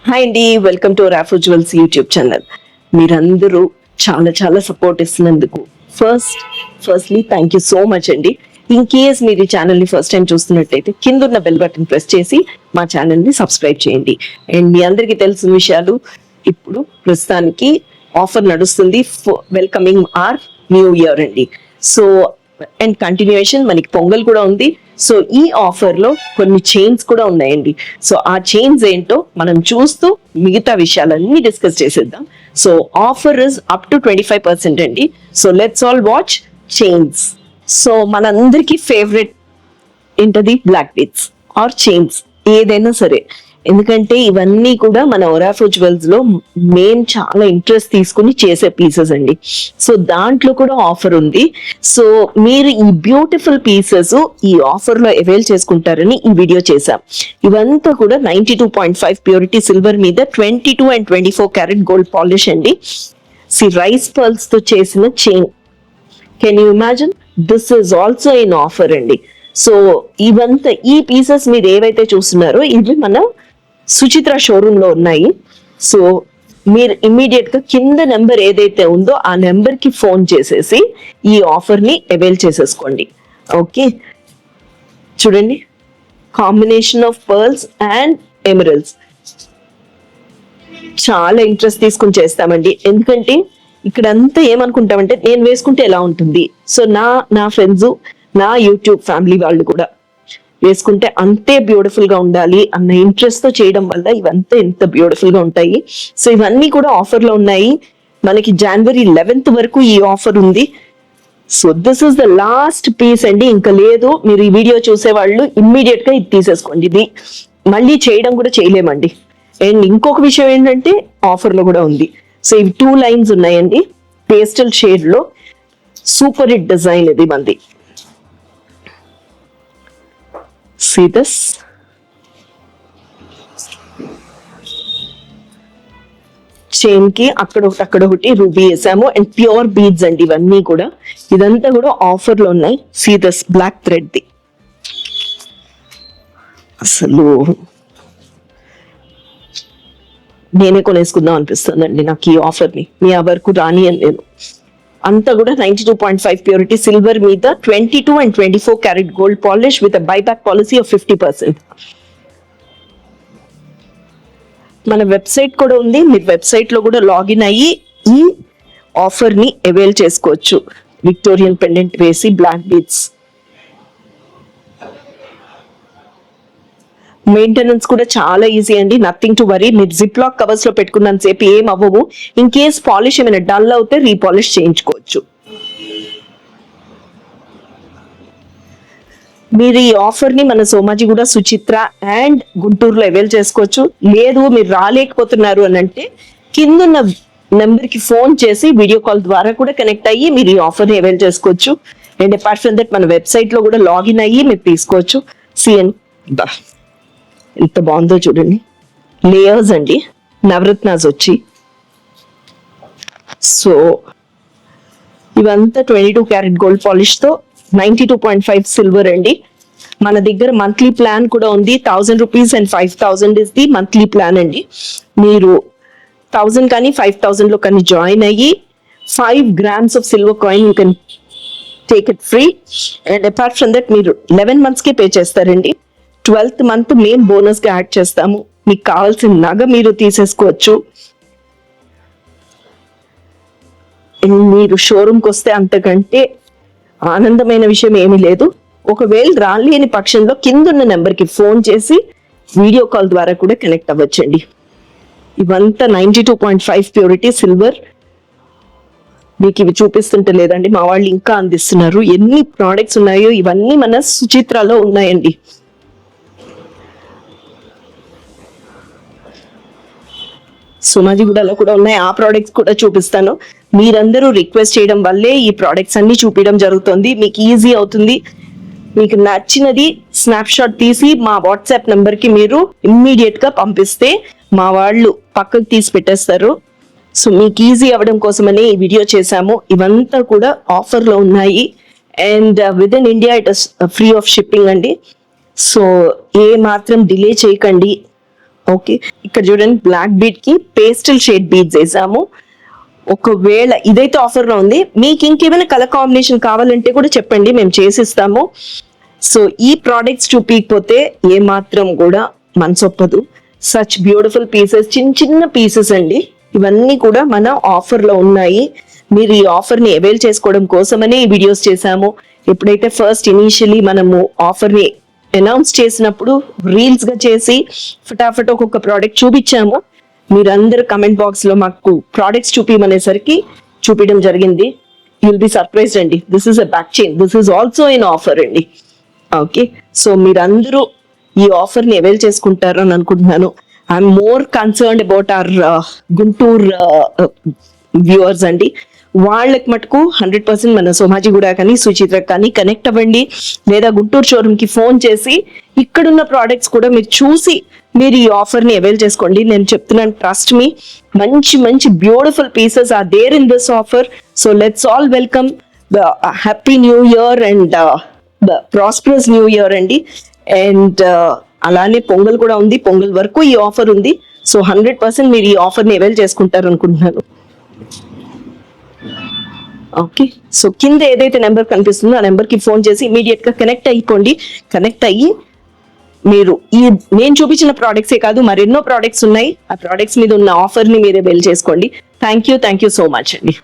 Hi అండి, welcome to Rafo jewels YouTube channel. మీరందరూ చాలా చాలా సపోర్ట్ ఇస్తున్నందుకు firstly thank you so much అండి. ఇన్ కేస్ మీరు ఈ ఛానల్ని ఫస్ట్ టైం చూస్తున్నట్టయితే కింద ఉన్న బెల్ బటన్ ప్రెస్ చేసి మా ఛానల్ని సబ్స్క్రైబ్ చేయండి. అండ్ మీ అందరికీ తెలిసిన విషయాలు, ఇప్పుడు ప్రస్తుతానికి ఆఫర్ నడుస్తుంది వెల్కమింగ్ ఆర్ న్యూ ఇయర్ అండి. సో అండ్ కంటిన్యూయేషన్ మనకి పొంగల్ కూడా ఉంది. సో ఈ ఆఫర్ లో కొన్ని చైన్స్ కూడా ఉన్నాయండి. సో ఆ చైన్స్ ఏంటో మనం చూస్తూ మిగతా విషయాలన్నీ డిస్కస్ చేసేద్దాం. So offer is up to 25% అండి. So let's all watch chains. So మనందరికి ఫేవరెట్ ఏంటది? బ్లాక్ బీడ్స్ ఆర్ చైన్స్, ఏదైనా సరే. ఎందుకంటే ఇవన్నీ కూడా మన ఒరాఫో జ్యువెల్స్ లో మెయిన్ చాలా ఇంట్రెస్ట్ తీసుకుని చేసే పీసెస్ అండి. సో దాంట్లో కూడా ఆఫర్ ఉంది. సో మీరు ఈ బ్యూటిఫుల్ పీసెస్ ఈ ఆఫర్ లో అవైల్ చేసుకుంటారని ఈ వీడియో చేశాం. ఇవంతా కూడా 92.5 ప్యూరిటీ సిల్వర్ మీద 22 and 24 క్యారెట్ గోల్డ్ పాలిష్ అండి. రైస్ పర్ల్స్ తో చేసిన chain. Can you imagine? This is also in offer అండి. సో ఇవంతా ఈ పీసెస్ మీరు ఏవైతే చూస్తున్నారో ఇవి మన సుచిత్ర షోరూమ్ లో ఉన్నాయి. సో మీరు ఇమ్మీడియట్ గా కింద నెంబర్ ఏదైతే ఉందో ఆ నెంబర్ కి ఫోన్ చేసేసి ఈ ఆఫర్ ని అవైల్ చేసేసుకోండి. ఓకే, చూడండి, combination of pearls and emeralds. చాలా ఇంట్రెస్ట్ తీసుకుని చేస్తామండి. ఎందుకంటే ఇక్కడ అంతా ఏమనుకుంటామంటే నేను వేసుకుంటే ఎలా ఉంటుంది. సో నా ఫ్రెండ్స్, నా యూట్యూబ్ ఫ్యామిలీ వాళ్ళు కూడా వేసుకుంటే అంతే బ్యూటిఫుల్ గా ఉండాలి అన్న ఇంట్రెస్ట్ తో చేయడం వల్ల ఇవంతా ఎంత బ్యూటిఫుల్ గా ఉంటాయి. సో ఇవన్నీ కూడా ఆఫర్ లో ఉన్నాయి. మనకి January 11th వరకు ఈ ఆఫర్ ఉంది. So this is the last piece అండి, ఇంకా లేదు. మీరు ఈ వీడియో చూసే వాళ్ళు ఇమ్మీడియట్ గా ఇది తీసేసుకోండి. ఇది మళ్ళీ చేయడం కూడా చేయలేమండి. అండ్ ఇంకొక విషయం ఏంటంటే ఆఫర్ లో కూడా ఉంది. సో ఇవి 2 లైన్స్ ఉన్నాయండి, పేస్టల్ షేడ్ లో. సూపర్ హిట్ డిజైన్ ఇది మంది. See this? చైన్ కి అక్కడ ఒకటి రూబీ వేసాము. అండ్ ప్యూర్ బీడ్స్ అండి ఇవన్నీ కూడా. ఇదంతా కూడా ఆఫర్ లో ఉన్నాయి. సీ దిస్ బ్లాక్ థ్రెడ్ ది. అసలు నేనే కొనేసుకుందాం అనిపిస్తుందండి నాకు ఈ ఆఫర్ ని. మీ వరకు రాని అని నేను అంతా కూడా 92.5 ప్యూరిటీ సిల్వర్ మీద 22 and 24 carat gold polish with buyback policy of 50%. మన వెబ్సైట్ కూడా ఉంది. మీరు వెబ్సైట్ లో కూడా లాగిన్ అయ్యి ఈ ఆఫర్ ని అవైల్ చేసుకోవచ్చు. విక్టోరియన్ పెండెంట్ వేసి బ్లాక్ బీడ్స్. మెయింటెనెన్స్ కూడా చాలా ఈజీ అండి, నథింగ్ టు వరీ. మీరు జిప్ లాక్ కవర్స్ లో పెట్టుకున్నంత సేపు ఏం అవ్వవు. ఇన్ కేస్ పాలిష్ ఏమైనా డల్ అవుతే రీపాలిష్ చేయించుకోవచ్చు. మీరు ఈ ఆఫర్ ని మన సోమాజిగూడ, సుచిత్ర అండ్ గుంటూరులో అవైల్ చేసుకోవచ్చు. లేదు మీరు రాలేకపోతున్నారు అని అంటే కిందున్న నెంబర్ కి ఫోన్ చేసి వీడియో కాల్ ద్వారా కూడా కనెక్ట్ అయ్యి మీరు ఈ ఆఫర్ ని అవైల్ చేసుకోవచ్చు. అండ్ అపార్ట్ ఫ్రమ్ దట్ మన వెబ్సైట్ లో కూడా లాగిన్ అయ్యి మీరు తీసుకోవచ్చు. సిఎన్ ఎంత బాగుందో చూడండి. లేయర్స్ అండి, నవరత్నాస్ వచ్చి. సో ఇవంతా 22 క్యారెట్ గోల్డ్ పాలిష్ తో 92.5 సిల్వర్ అండి. మన దగ్గర మంత్లీ ప్లాన్ కూడా ఉంది. 1000 rupees and 5000 is the monthly plan అండి. మీరు 1000 కానీ 5000 లో కానీ జాయిన్ అయ్యి 5 grams of silver coin you can take it free. And apart from that మీరు 11 months కే పే చేస్తారండి. 12th month మేము బోనస్ గా యాడ్ చేస్తాము. మీకు కావాల్సిన నగ మీరు తీసేసుకోవచ్చు. మీరు షోరూమ్కి వస్తే అంతకంటే ఆనందమైన విషయం ఏమీ లేదు. ఒకవేళ రాలేని పక్షంలో కిందున్న నెంబర్కి ఫోన్ చేసి వీడియో కాల్ ద్వారా కూడా కనెక్ట్ అవ్వచ్చండి. ఇవంతా 92.5 ప్యూరిటీ సిల్వర్. మీకు ఇవి చూపిస్తుంటే లేదండి, మా వాళ్ళు ఇంకా అందిస్తున్నారు. ఎన్ని ప్రోడక్ట్స్ ఉన్నాయో ఇవన్నీ మన సుచిత్రలో ఉన్నాయండి. సోమాజిగూడలో కూడా ఉన్నాయి. ఆ ప్రోడక్ట్స్ కూడా చూపిస్తాను. మీరందరూ రిక్వెస్ట్ చేయడం వల్లే ఈ ప్రోడక్ట్స్ అన్ని చూపించడం జరుగుతుంది. మీకు ఈజీ అవుతుంది. మీకు నచ్చినది స్నాప్ షాట్ తీసి మా వాట్సాప్ నెంబర్ కి మీరు ఇమ్మీడియట్ గా పంపిస్తే మా వాళ్ళు పక్కకు తీసి పెట్టేస్తారు. సో మీకు ఈజీ అవ్వడం కోసమని ఈ వీడియో చేశాము. ఇవంతా కూడా ఆఫర్ లో ఉన్నాయి. And with in India it is free of shipping అండి. సో ఏ మాత్రం డిలే చేయకండి. ఓకే, ఇక్కడ చూడండి బ్లాక్ బీడ్ కి పేస్టల్ షేడ్ బీడ్స్ వేసాము. ఒకవేళ ఇదైతే ఆఫర్ లో ఉంది, మీకు ఇంకేమైనా కలర్ కాంబినేషన్ కావాలంటే కూడా చెప్పండి, మేము చేసిస్తాము. సో ఈ ప్రోడక్ట్స్ చూపించకపోతే ఏ మాత్రం కూడా మనసొప్పదు. సచ్ బ్యూటిఫుల్ పీసెస్, చిన్న చిన్న పీసెస్ అండి. ఇవన్నీ కూడా మన ఆఫర్ లో ఉన్నాయి. మీరు ఈ ఆఫర్ ని అవైల్ చేసుకోవడం కోసమనే ఈ వీడియోస్ చేశాము. ఎప్పుడైతే ఫస్ట్ ఇనీషియలీ మనము ఆఫర్ ని అనౌన్స్ చేసినప్పుడు రీల్స్ గా చేసి ఫటాఫట్ ఒక్కొక్క ప్రోడక్ట్ చూపించాము. మీరందరూ కమెంట్ బాక్స్ లో మాకు ప్రోడక్ట్స్ చూపించమనేసరికి చూపించడం జరిగింది. యుల్ బి సర్ప్రైజ్డ్ అండి. This is a back chain, this is also in offer అండి. ఓకే, సో మీరందరూ ఈ ఆఫర్ ని అవైల్ చేసుకుంటారు అని అనుకుంటున్నాను. I'm more concerned about our Guntur viewers అండి. వాళ్ళకి మటుకు 100% మన సోమాజిగూడ కానీ సుచిత్ర కానీ కనెక్ట్ అవ్వండి, లేదా గుంటూరు షోరూమ్ కి ఫోన్ చేసి ఇక్కడున్న ప్రోడక్ట్స్ కూడా మీరు చూసి మీరు ఈ ఆఫర్ ని అవైల్ చేసుకోండి. నేను చెప్తున్నాను, ట్రస్ట్ మీ, మంచి మంచి beautiful pieces are there in this offer. So let's all welcome the happy new year and the prosperous new year అండి. అండ్ అలానే పొంగల్ కూడా ఉంది, పొంగల్ వరకు ఈ ఆఫర్ ఉంది. సో 100% మీరు ఈ ఆఫర్ ని అవైల్ చేసుకుంటారు అనుకుంటున్నాను. ఓకే, సో కింద ఏదైతే నెంబర్ కనిపిస్తుందో ఆ నెంబర్ కి ఫోన్ చేసి ఇమీడియట్ గా కనెక్ట్ అయిపోండి. కనెక్ట్ అయ్యి మీరు ఈ నేను చూపించిన ప్రోడక్ట్సే కాదు, మరెన్నో ప్రోడక్ట్స్ ఉన్నాయి. ఆ ప్రోడక్ట్స్ మీద ఉన్న ఆఫర్ ని మీరే అవైల్ చేసుకోండి. థ్యాంక్ యూ సో మచ్ అండి.